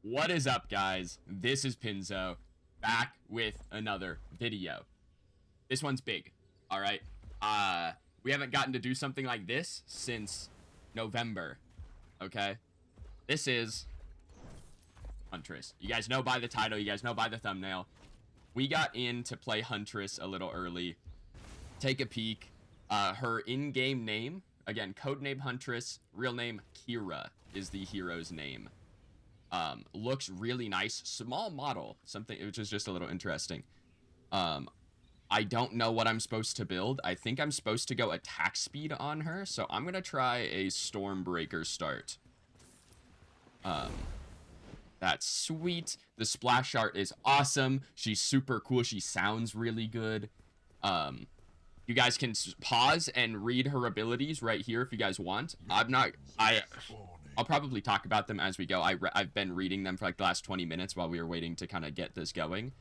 What is up, guys? This is Pinzo, back with another video. This one's big, all right? We haven't gotten to do something like this since November, okay? This is Huntress. You guys know by the title, you guys know by the thumbnail. We got in to play Huntress a little early. Take a peek. Her in-game name, again, codename Huntress, real name Kira is the hero's name. Looks really nice. Small model, something which is just a little interesting. I don't know what I'm supposed to build. I think I'm supposed to go attack speed on her, so I'm gonna try a Stormbreaker start. That's sweet. The splash art is awesome. She's super cool. She sounds really good. You guys can pause and read her abilities right here if you guys want. I'll probably talk about them as we go. I've been reading them for like the last 20 minutes while we were waiting to kind of get this going.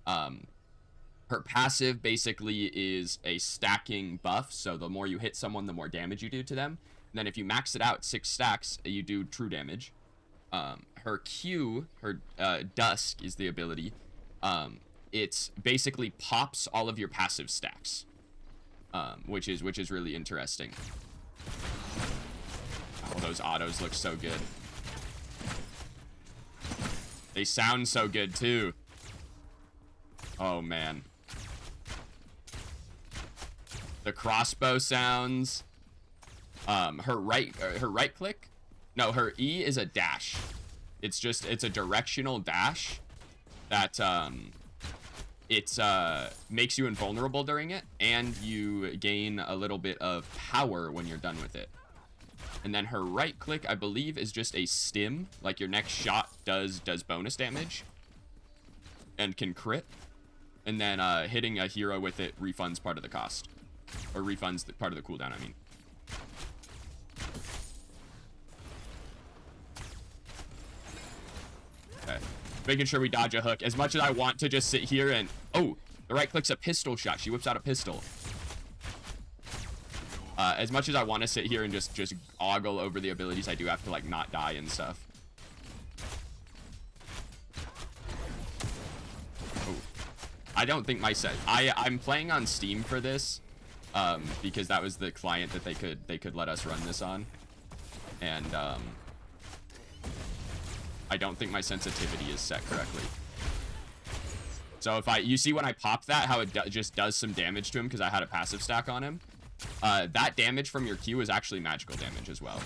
Her passive basically is a stacking buff, so the more you hit someone, the more damage you do to them. And then if you max it out 6 stacks, you do true damage. Her Q, her Dusk is the ability. It's basically pops all of your passive stacks, which is really interesting. Oh, those autos look so good. They sound so good too. Oh man. The crossbow sounds. Her right click. No, her E is a dash. It's a directional dash that it makes you invulnerable during it, and you gain a little bit of power when you're done with it. And then her right click, I believe, is just a stim. Like your next shot does bonus damage and can crit. And then hitting a hero with it refunds part of the cost. Or refunds part of the cooldown, I mean. Okay. Making sure we dodge a hook. As much as I want to just sit here and... Oh, the right click's a pistol shot. She whips out a pistol. As much as I want to sit here and just ogle over the abilities, I do have to, like, not die and stuff. Oh. I don't think my set... I'm playing on Steam for this, because that was the client that they could let us run this on. And, I don't think my sensitivity is set correctly. So if you see when I pop that, how it just does some damage to him because I had a passive stack on him. That damage from your Q is actually magical damage as well.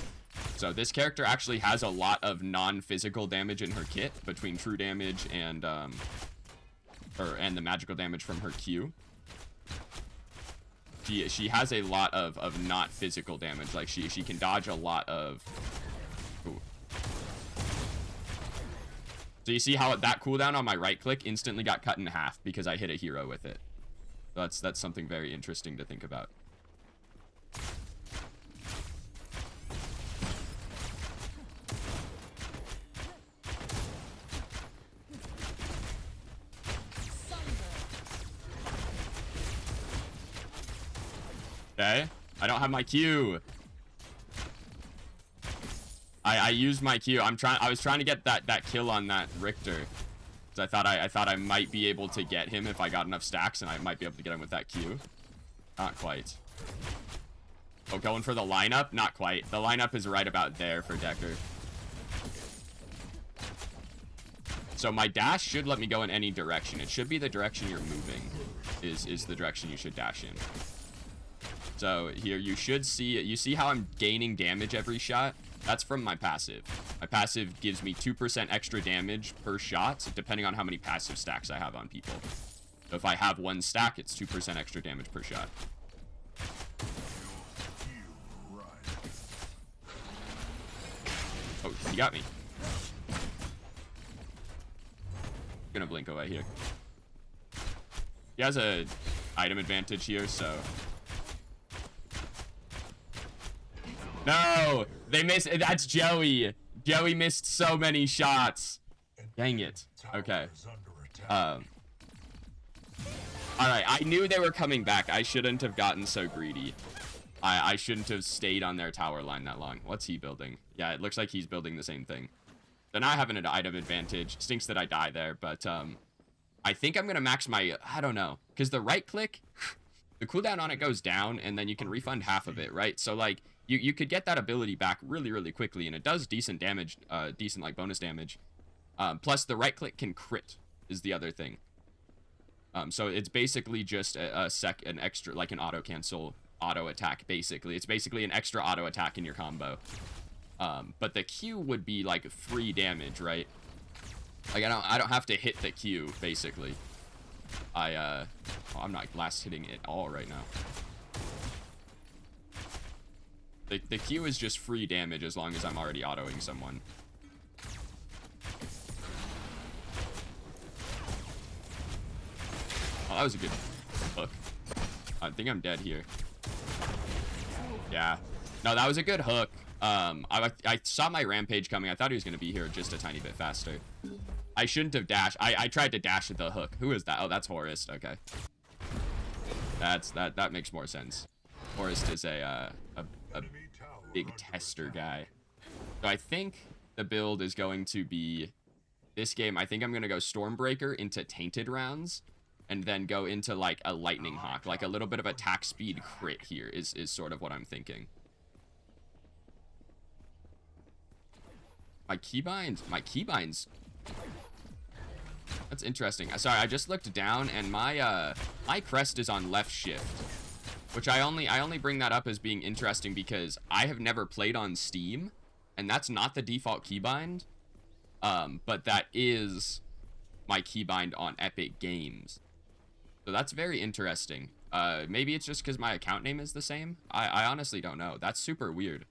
So this character actually has a lot of non-physical damage in her kit between true damage and the magical damage from her Q. She has a lot of not physical damage. Like she can dodge a lot of... Ooh. So you see how that cooldown on my right click instantly got cut in half because I hit a hero with it. So that's something very interesting to think about. Okay, I don't have my Q. I used my Q. I was trying to get that kill on that Richter. So I thought I might be able to get him if I got enough stacks, and I might be able to get him with that Q. Not quite. Oh, going for the lineup? Not quite. The lineup is right about there for Decker. So my dash should let me go in any direction. It should be the direction you're moving is the direction you should dash in. So here you should see, you see how I'm gaining damage every shot? That's from my passive. My passive gives me 2% extra damage per shot, depending on how many passive stacks I have on people. So if I have 1 stack, it's 2% extra damage per shot. Oh, he got me. Gonna blink away here. He has a item advantage here, so... No! They missed. That's Joey. Joey missed so many shots. Dang it. Okay. Alright, I knew they were coming back. I shouldn't have gotten so greedy. I shouldn't have stayed on their tower line that long. What's he building? Yeah, it looks like he's building the same thing. So now I have an item advantage. Stinks that I die there, but I think I'm gonna max my, I don't know, because the right click, the cooldown on it goes down, and then you can refund half of it, right? So like you could get that ability back really quickly, and it does decent damage, decent like bonus damage. Plus the right click can crit is the other thing. So it's basically just an extra, like an auto cancel auto attack. Basically, it's basically an extra auto attack in your combo. But the Q would be like free damage, right? Like I don't have to hit the Q basically. I'm not blast hitting it all right now. The Q is just free damage as long as I'm already autoing someone. Oh, that was a good hook. I think I'm dead here. Yeah. No, that was a good hook. I saw my rampage coming. I thought he was going to be here just a tiny bit faster. I shouldn't have dashed. I tried to dash at the hook. Who is that? Oh, that's Horus. Okay. That makes more sense. Horus is a big tester guy. So I think the build is going to be this game. I think I'm going to go Stormbreaker into Tainted rounds and then go into like a Lightning Hawk. Like a little bit of attack speed crit here is sort of what I'm thinking. My keybinds. That's interesting. Sorry, I just looked down and my my crest is on left shift, which I only bring that up as being interesting because I have never played on Steam, and that's not the default keybind. But that is my keybind on Epic Games. So that's very interesting. Maybe it's just because my account name is the same. I honestly don't know. That's super weird.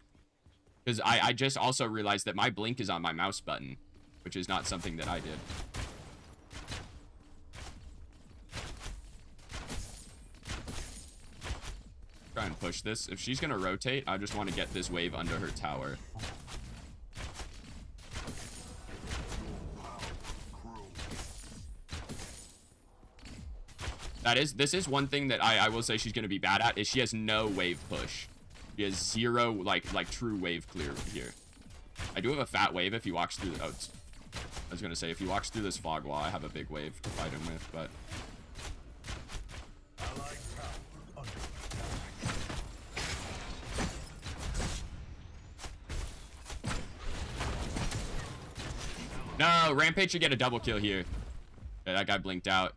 Because I just also realized that my blink is on my mouse button, which is not something that I did. Try and push this. If she's going to rotate, I just want to get this wave under her tower. This is one thing that I will say she's going to be bad at, is she has no wave push. She has zero, like true wave clear here. I do have a fat wave if he walks through the... Oh, I was going to say, if he walks through this fog wall, I have a big wave to fight him with, but... No, Rampage should get a double kill here. Okay, that guy blinked out.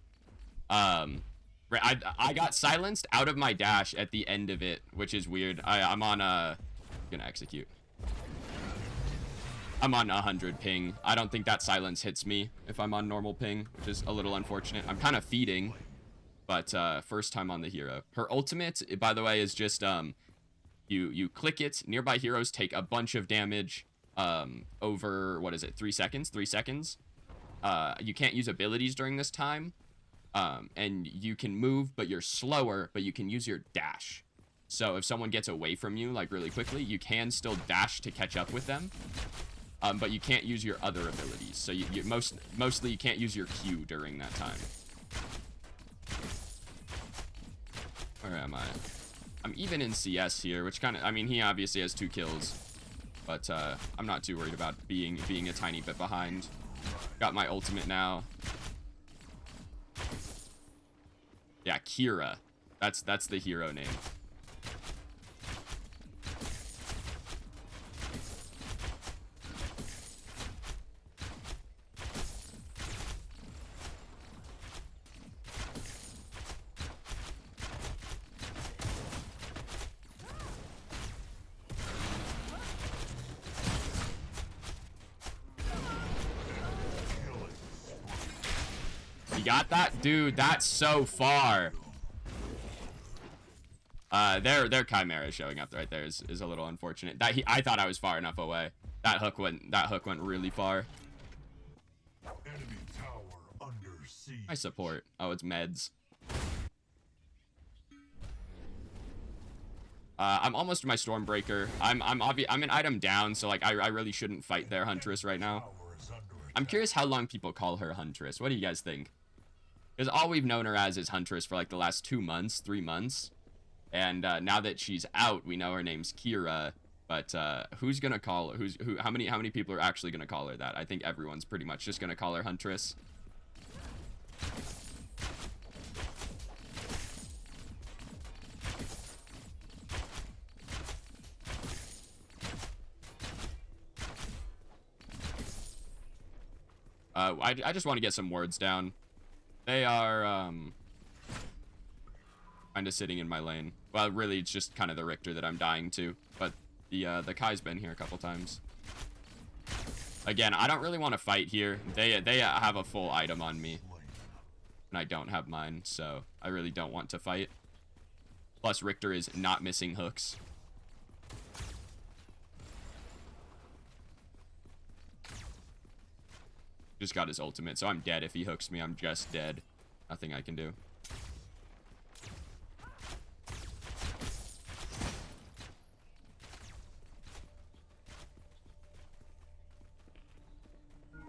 I got silenced out of my dash at the end of it, which is weird. I'm on gonna execute. I'm on 100 ping. I don't think that silence hits me if I'm on normal ping, which is a little unfortunate. I'm kind of feeding, but first time on the hero. Her ultimate, by the way, is just you click it. Nearby heroes take a bunch of damage over, what is it, 3 seconds? 3 seconds. You can't use abilities during this time. And you can move, but you're slower, but you can use your dash. So if someone gets away from you, like really quickly, you can still dash to catch up with them. But you can't use your other abilities. So mostly you can't use your Q during that time. Where am I? I'm even in CS here, which kind of, I mean, he obviously has 2 kills. But I'm not too worried about being a tiny bit behind. Got my ultimate now. Yeah, Kira. That's the hero name. You got that? Dude, that's so far. Their Chimera showing up right there is a little unfortunate. I thought I was far enough away. That hook went really far. Enemy tower under siege. I support. Oh, it's meds. I'm almost to my Stormbreaker. I'm an item down, so like I really shouldn't fight their Huntress right now. I'm curious how long people call her Huntress. What do you guys think? Because all we've known her as is Huntress for like the last 2 months, 3 months. And now that she's out, we know her name's Kira. But who's gonna call her? How many people are actually gonna call her that? I think everyone's pretty much just gonna call her Huntress. I just want to get some words down. They are kind of sitting in my lane. Well, really, it's just kind of the Richter that I'm dying to. But the Kai's been here a couple times. Again, I don't really want to fight here. They have a full item on me, and I don't have mine, so I really don't want to fight. Plus, Richter is not missing hooks. Just got his ultimate, so I'm dead. If he hooks me, I'm just dead. Nothing I can do.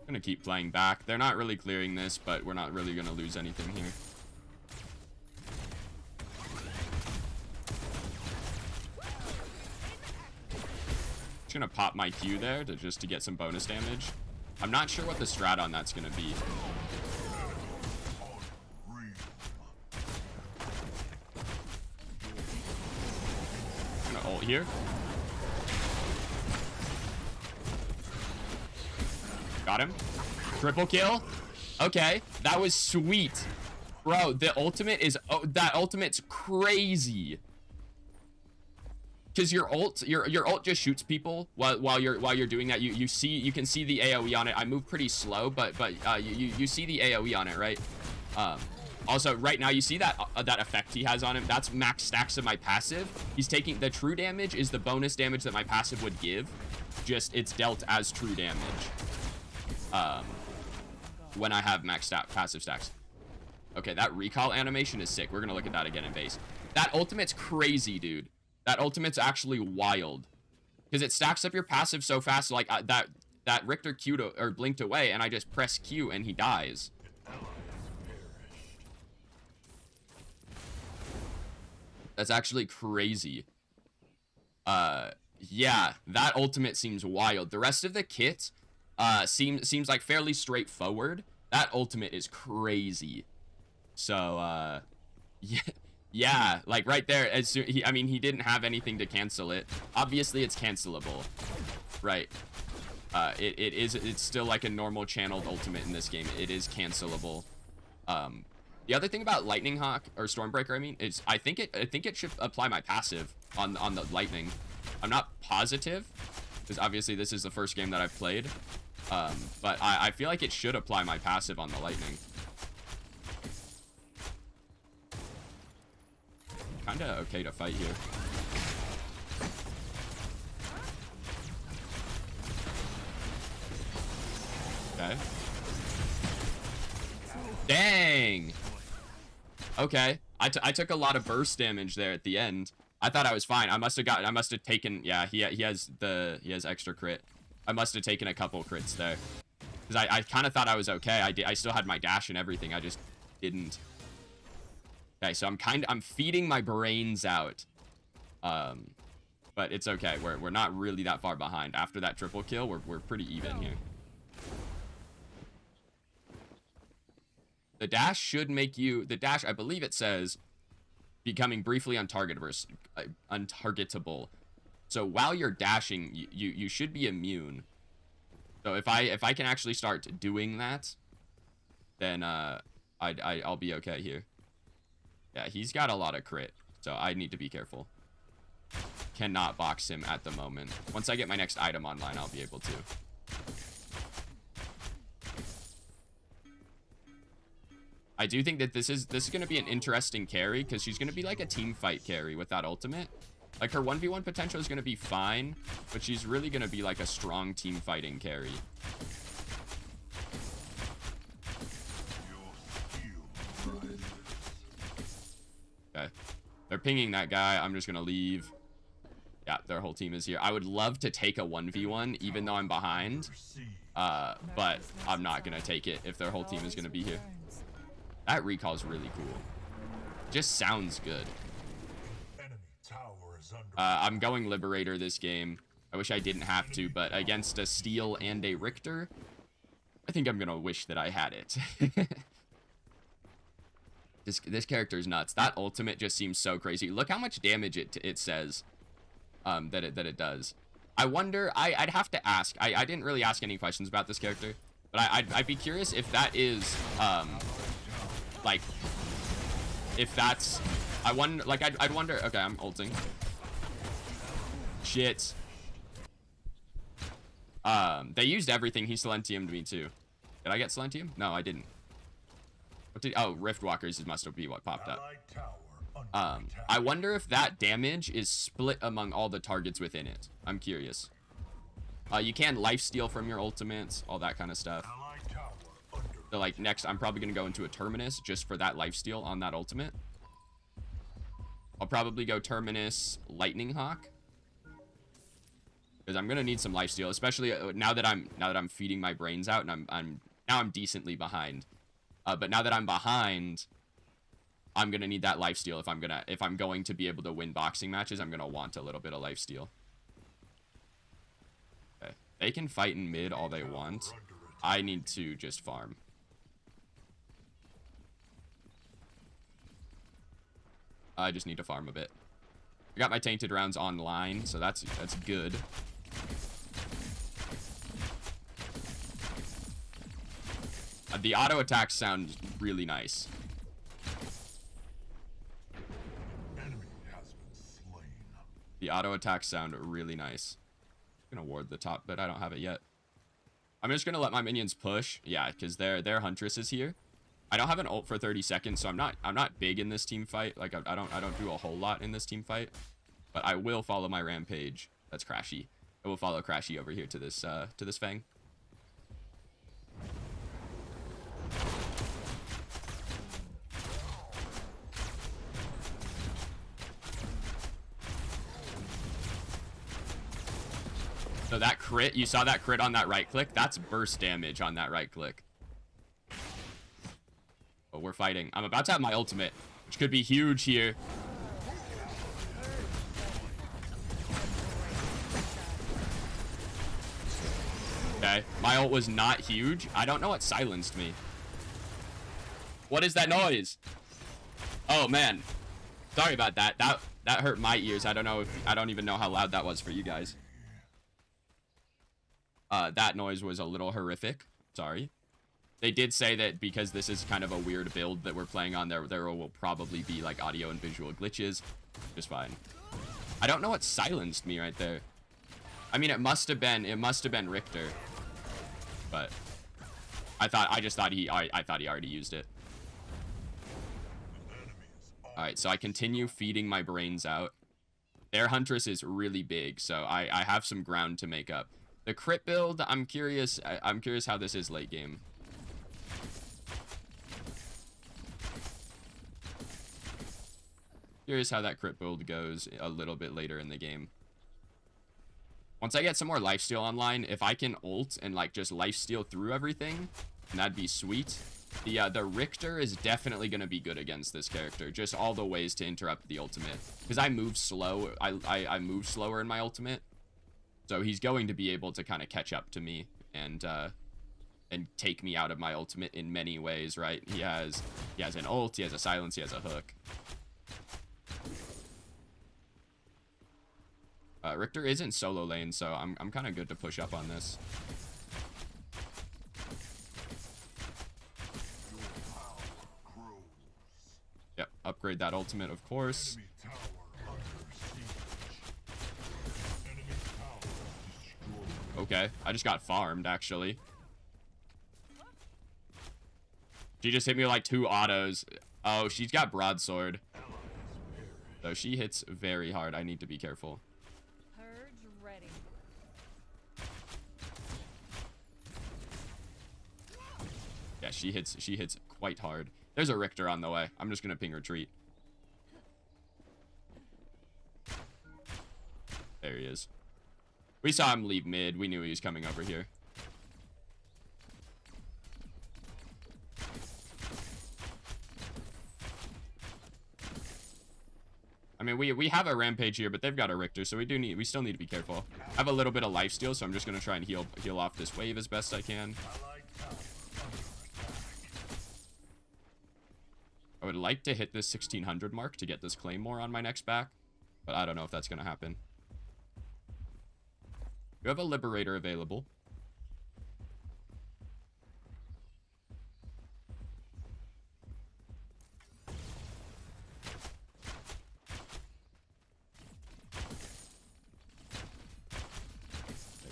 Gonna keep playing back. They're not really clearing this, but we're not really gonna lose anything here. Just gonna pop my Q there just to get some bonus damage. I'm not sure what the strat on that's gonna be. I'm gonna ult here. Got him. Triple kill. Okay, that was sweet. Bro, the ultimate is... Oh, that ultimate's crazy. Because your ult just shoots people while you're doing that. You can see the AoE on it. I move pretty slow, but you see the AoE on it, right? Also, right now you see that that effect he has on him. That's max stacks of my passive. He's taking the true damage is the bonus damage that my passive would give. Just it's dealt as true damage. When I have max passive stacks. Okay, that recall animation is sick. We're gonna look at that again in base. That ultimate's crazy, dude. That ultimate's actually wild, because it stacks up your passive so fast. Like that Richter Q'd or blinked away, and I just press Q and he dies. That's actually crazy. Yeah, that ultimate seems wild. The rest of the kit seems like fairly straightforward. That ultimate is crazy. So yeah. Yeah, like right there, I mean, he didn't have anything to cancel it. Obviously, it's cancelable, right? It's still like a normal channeled ultimate in this game. It is cancelable. The other thing about Lightning Hawk or Stormbreaker, I mean, is I think it should apply my passive on the Lightning. I'm not positive, because obviously this is the first game that I've played, but I feel like it should apply my passive on the Lightning. Kinda okay to fight here. Okay. Dang. Okay. I took a lot of burst damage there at the end. I thought I was fine. I must have taken, yeah, he has extra crit. I must have taken a couple crits there. Because I kind of thought I was okay. I still had my dash and everything. I just didn't. Okay, so I'm feeding my brains out. But it's okay. We're not really that far behind. After that triple kill, we're pretty even here. The dash should make you, the dash, I believe it says, becoming briefly untargetable. So while you're dashing, you should be immune. So if I can actually start doing that, then I'll be okay here. Yeah, he's got a lot of crit, so I need to be careful. Cannot box him at the moment. Once I get my next item online, I'll be able to. I do think that this is going to be an interesting carry, because she's going to be like a team fight carry with that ultimate. Like, her 1v1 potential is going to be fine, but she's really going to be like a strong team fighting carry. Okay. They're pinging that guy. I'm just going to leave. Yeah, their whole team is here. I would love to take a 1v1, even though I'm behind. But I'm not going to take it if their whole team is going to be here. That recall is really cool. Just sounds good. I'm going Liberator this game. I wish I didn't have to, but against a Steel and a Richter, I think I'm gonna wish that I had it. This character is nuts. That ultimate just seems so crazy. Look how much damage it says that it does. I wonder, I'd have to ask. I didn't really ask any questions about this character, but I'd be curious if that is like, if that's, I wonder, like, I'd wonder. Okay, I'm ulting. Shit. They used everything. He Silentiumed me too. Did I get Silentium? No, I didn't. What did, oh, Riftwalkers must be what popped up. I wonder if that damage is split among all the targets within it. I'm curious. You can lifesteal from your ultimates, all that kind of stuff. So like next, I'm probably gonna go into a Terminus just for that lifesteal on that ultimate. I'll probably go Terminus Lightning Hawk, because I'm gonna need some lifesteal, especially now that I'm feeding my brains out, and I'm decently behind. But now that I'm behind, I'm gonna need that lifesteal if I'm going to be able to win boxing matches. I'm gonna want a little bit of lifesteal. Okay, they can fight in mid all they want. I need to just farm. I just need to farm a bit. I got my tainted rounds online, so that's good. The auto attacks sound really nice. Enemy has been slain. The auto attacks sound really nice. I'm gonna ward the top, but I don't have it yet. I'm just gonna let my minions push. Yeah, because their Huntress is here. I don't have an ult for 30 seconds, so I'm not big in this team fight. Like I don't do a whole lot in this team fight, but I will follow my Rampage. That's Crashy. I will follow Crashy over here to this Fang. So that crit, you saw that crit on that right click? That's burst damage on that right click. But we're fighting. I'm about to have my ultimate, which could be huge here. Okay, my ult was not huge. I don't know what silenced me. What is that noise? Oh man, sorry about that. That hurt my ears. I don't even know how loud that was for you guys. That noise was a little horrific. Sorry. They did say that because this is kind of a weird build that we're playing on, there will probably be like audio and visual glitches. Just fine. I don't know what silenced me right there. I mean, it must have been Richter. But I thought he already used it. All right, so I continue feeding my brains out. Their Huntress is really big, so I have some ground to make up. The crit build, I'm curious how this is late game. Curious how that crit build goes a little bit later in the game. Once I get some more lifesteal online, if I can ult and like just lifesteal through everything, that'd be sweet. The Richter is definitely going to be good against this character. Just all the ways to interrupt the ultimate. Because I move slow. I move slower in my ultimate. So he's going to be able to kind of catch up to me and take me out of my ultimate in many ways, right? He has an ult, he has a silence, he has a hook. Richter isn't solo lane, so I'm kind of good to push up on this. Yep, upgrade that ultimate, of course. Okay, I just got farmed, actually. She just hit me with like 2 autos. Oh, she's got broadsword. So she hits very hard. I need to be careful. Purge ready. Yeah, she hits quite hard. There's a Richter on the way. I'm just gonna ping retreat. There he is. We saw him leave mid. We knew he was coming over here. I mean, we have a Rampage here, but they've got a Richter, so we still need to be careful. I have a little bit of lifesteal, so I'm just gonna try and heal off this wave as best I can. I would like to hit this 1600 mark to get this Claymore on my next back, but I don't know if that's gonna happen. You have a Liberator available.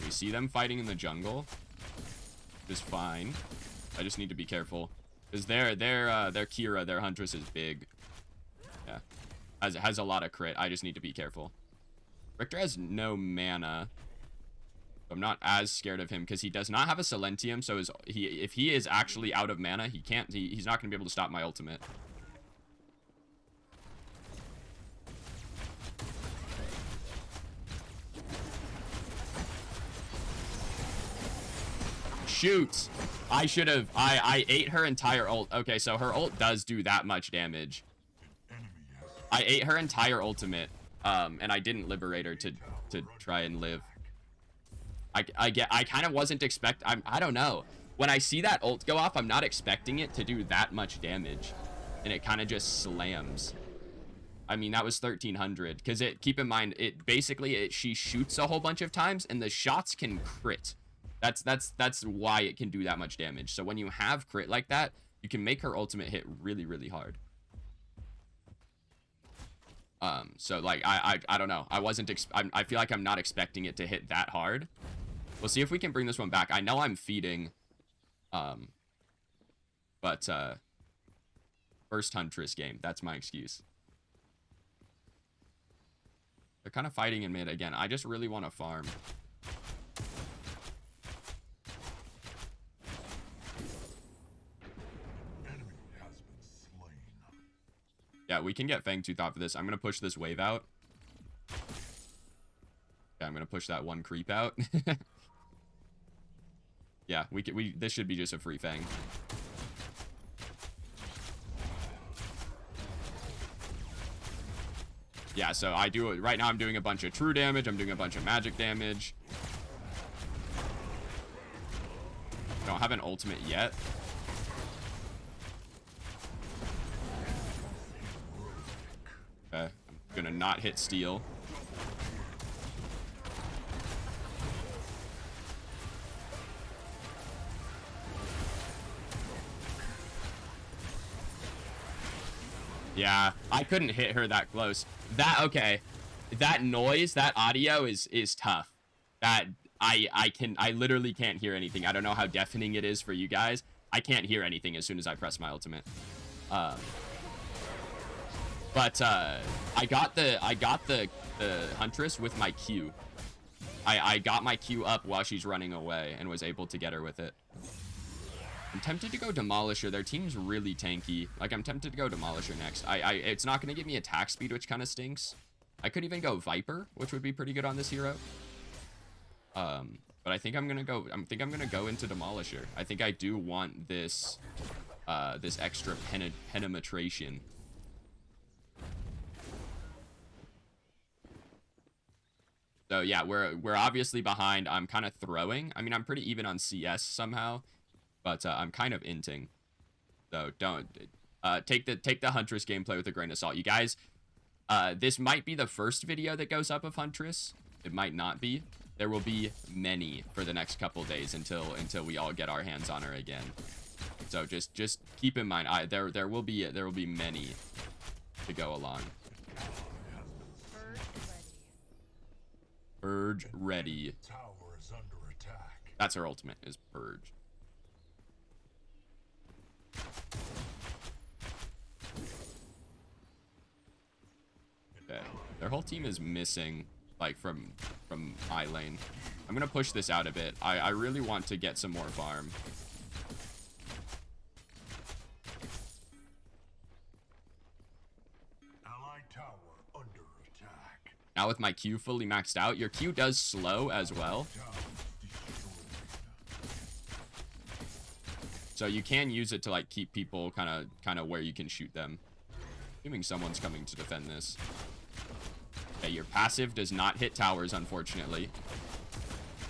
We see them fighting in the jungle, which is fine. I just need to be careful because their Kira, their Huntress is big. Yeah, has a lot of crit. I just need to be careful. Richter has no mana. I'm not as scared of him because he does not have a Silentium. So if he is actually out of mana, he's not gonna be able to stop my ultimate. Shoot! I should have. I ate her entire ult. Okay, so her ult does do that much damage. I ate her entire ultimate, and I didn't liberate her to try and live. I kind of wasn't I don't know. When I see that ult go off, I'm not expecting it to do that much damage, and it kind of just slams. I mean, that was 1300 because keep in mind, she shoots a whole bunch of times and the shots can crit. That's why it can do that much damage. So when you have crit like that, you can make her ultimate hit really, really hard. So like I don't know. I feel like I'm not expecting it to hit that hard. We'll see if we can bring this one back. I know I'm feeding, but first Huntress game. That's my excuse. They're kind of fighting in mid again. I just really want to farm. Yeah, we can get Fangtooth off of this. I'm going to push this wave out. Yeah, I'm going to push that one creep out. Yeah, this should be just a free Fang. Yeah, so I do it right now. I'm doing a bunch of true damage. I'm doing a bunch of magic damage. I don't have an ultimate yet. Okay, I'm gonna not hit steel. Yeah, I couldn't hit her that close. Okay, that noise, that audio is tough. That I literally can't hear anything. I don't know how deafening it is for you guys. I can't hear anything as soon as I press my ultimate. But I got the Huntress with my Q. I got my Q up while she's running away and was able to get her with it. I'm tempted to go Demolisher. Their team's really tanky. Like, I'm tempted to go Demolisher next. It's not going to give me attack speed, which kind of stinks. I could even go Viper, which would be pretty good on this hero. But I think I'm gonna go into Demolisher. I think I do want this this extra penetration. So yeah, we're obviously behind. I'm kind of throwing. I mean, I'm pretty even on CS somehow, but I'm kind of inting. So don't take the Huntress gameplay with a grain of salt, you guys. This might be the first video that goes up of Huntress. It might not be. There will be many for the next couple days until we all get our hands on her again. So just keep in mind, there will be many to go along. Purge ready. Tower is under attack. That's her ultimate, is Purge. Okay. Their whole team is missing, like, from my lane. I'm gonna push this out a bit. I really want to get some more farm. Allied tower under attack. Now with my Q fully maxed out, your Q does slow as well. So you can use it to, like, keep people kind of where you can shoot them. Assuming someone's coming to defend this. Okay, your passive does not hit towers, unfortunately.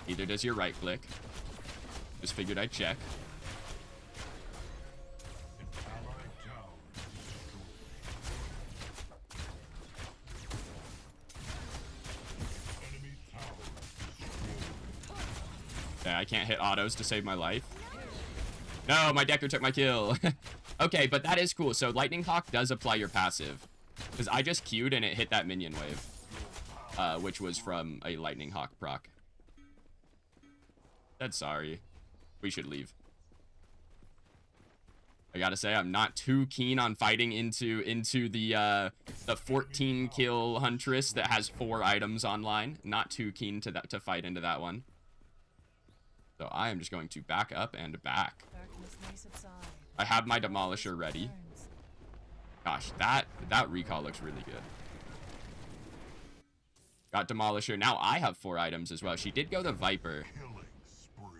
Neither does your right click. Just figured I'd check. Okay, I can't hit autos to save my life. No, my Decker took my kill. Okay, but that is cool. So Lightning Hawk does apply your passive. Because I just queued and it hit that minion wave. Which was from a Lightning Hawk proc. Dead sorry. We should leave. I gotta say, I'm not too keen on fighting into the 14 kill Huntress that has 4 items online. Not too keen to fight into that one. So I am just going to back up and back. I have my Demolisher ready. Gosh, that recall looks really good. Got Demolisher. Now I have 4 items as well. She did go the Viper.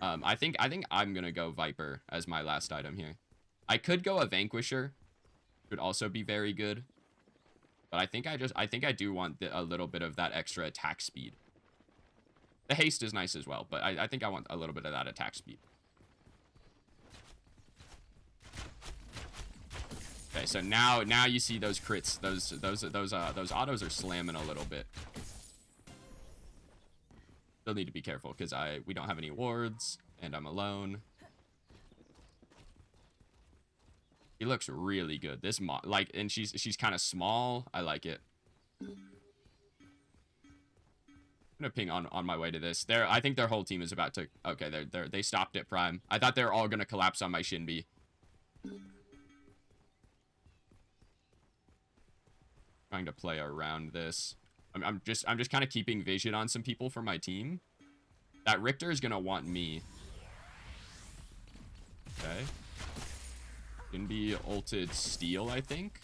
I think I'm gonna go Viper as my last item here. I could go a Vanquisher. Could also be very good. But I think I do want a little bit of that extra attack speed. The haste is nice as well, but I think I want a little bit of that attack speed. Okay, so now you see those crits. Those autos are slamming a little bit. Still need to be careful because we don't have any wards and I'm alone. He looks really good. This and she's kind of small. I like it. I'm gonna ping on my way to this. I think their whole team is about to. Okay, they stopped at Prime. I thought they were all gonna collapse on my Shinbi. Trying to play around this. I'm just kind of keeping vision on some people for my team. That Richter is gonna want me. Okay. Shinbi ulted Steel, I think.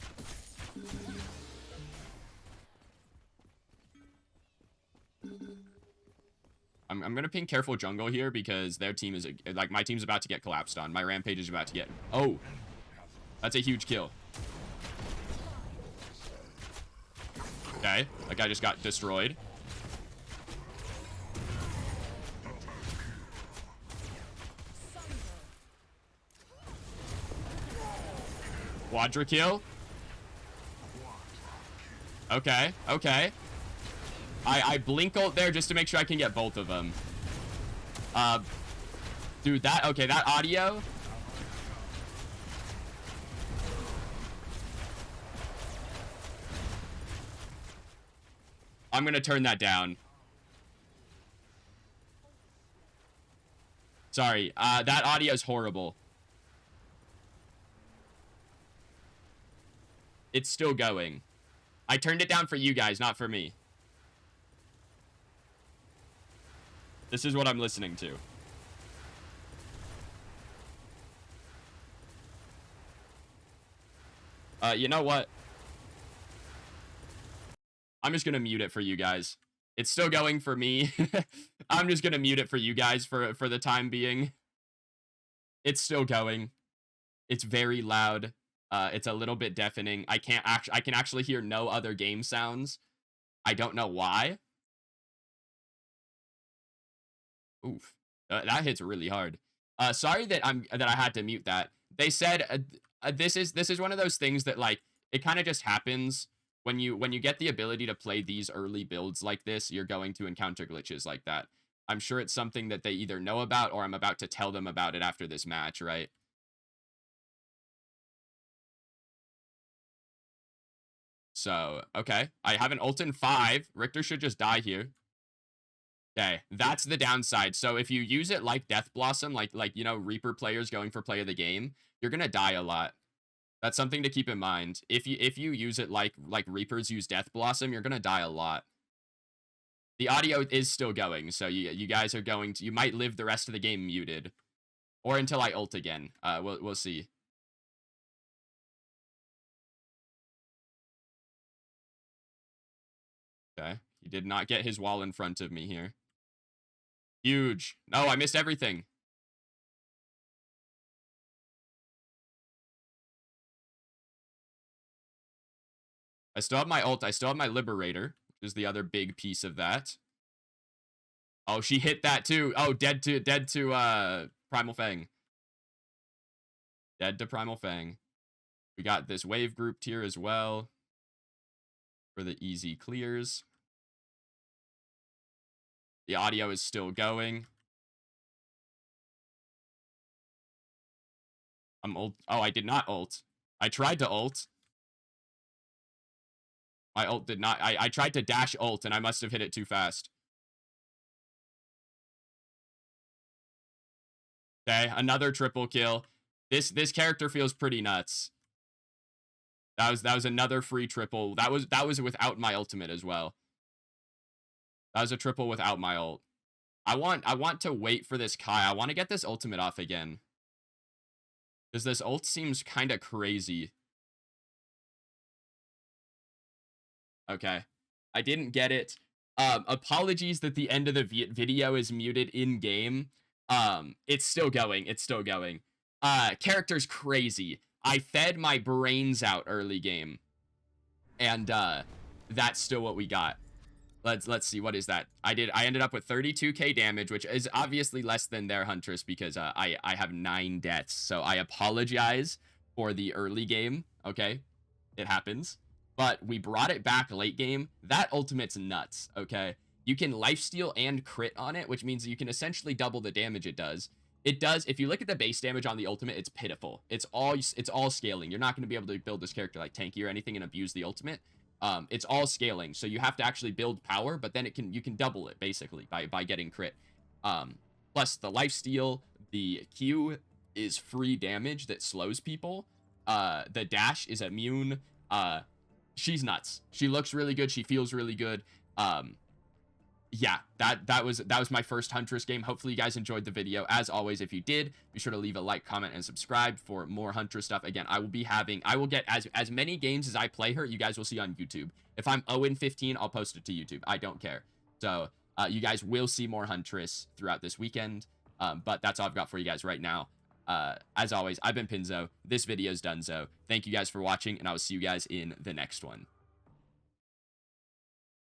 I'm gonna ping careful jungle here because their team is like my team's about to get collapsed on. My Rampage is about to get. Oh, that's a huge kill. Okay, that guy just got destroyed. Quadra kill. Okay, okay. I blink ult there just to make sure I can get both of them. Dude, that audio. I'm gonna turn that down. Sorry, that audio is horrible. It's still going. I turned it down for you guys, not for me. This is what I'm listening to. You know what? I'm just gonna mute it for you guys. It's still going for me. I'm just gonna mute it for you guys for the time being. It's still going. It's very loud. It's a little bit deafening. I can actually hear no other game sounds. I don't know why. Oof. That hits really hard. Sorry that I had to mute that. They said this is one of those things that like it kind of just happens when you get the ability to play these early builds like this, you're going to encounter glitches like that. I'm sure it's something that they either know about or I'm about to tell them about it after this match, right? So, okay. I have an ult in 5. Richter should just die here. Okay, that's the downside. So if you use it like Death Blossom, like you know, Reaper players going for play of the game, you're gonna die a lot. That's something to keep in mind. If you use it like Reapers use Death Blossom, you're gonna die a lot. The audio is still going, so you guys are going to, you might live the rest of the game muted, or until I ult again. We'll see. Okay, he did not get his wall in front of me here. Huge. No, I missed everything. I still have my ult. I still have my Liberator, is the other big piece of that. Oh, she hit that too. Oh, dead to Primal Fang. Dead to Primal Fang. We got this wave grouped here as well for the easy clears. The audio is still going. I'm ult. Oh, I did not ult. I tried to ult. My ult did not. I tried to dash ult and I must have hit it too fast. Okay, another triple kill. This character feels pretty nuts. That was another free triple. That was without my ultimate as well. That was a triple without my ult. I want to wait for this Kai. I want to get this ultimate off again. Because this ult seems kind of crazy. Okay. I didn't get it. Apologies that the end of the video is muted in-game. It's still going. It's still going. Character's crazy. I fed my brains out early game. And, that's still what we got. Let's see, what is that? I ended up with 32k damage, which is obviously less than their Huntress because I have 9 deaths. So I apologize for the early game, okay? It happens. But we brought it back late game. That ultimate's nuts, okay? You can lifesteal and crit on it, which means you can essentially double the damage it does. It does, if you look at the base damage on the ultimate, it's pitiful. It's all scaling. You're not going to be able to build this character like tanky or anything and abuse the ultimate. It's all scaling, so you have to actually build power, but then you can double it basically by getting crit. Plus the lifesteal, the Q is free damage that slows people. The dash is immune. She's nuts. She looks really good. She feels really good. Yeah, that was my first Huntress game. Hopefully you guys enjoyed the video. As always, if you did, be sure to leave a like, comment, and subscribe for more Huntress stuff. Again, I will get as many games as I play her, you guys will see on YouTube. If I'm 0-15, I'll post it to YouTube. I don't care. So, you guys will see more Huntress throughout this weekend. But that's all I've got for you guys right now. As always, I've been Pinzo. This video's donezo. Thank you guys for watching, and I will see you guys in the next one.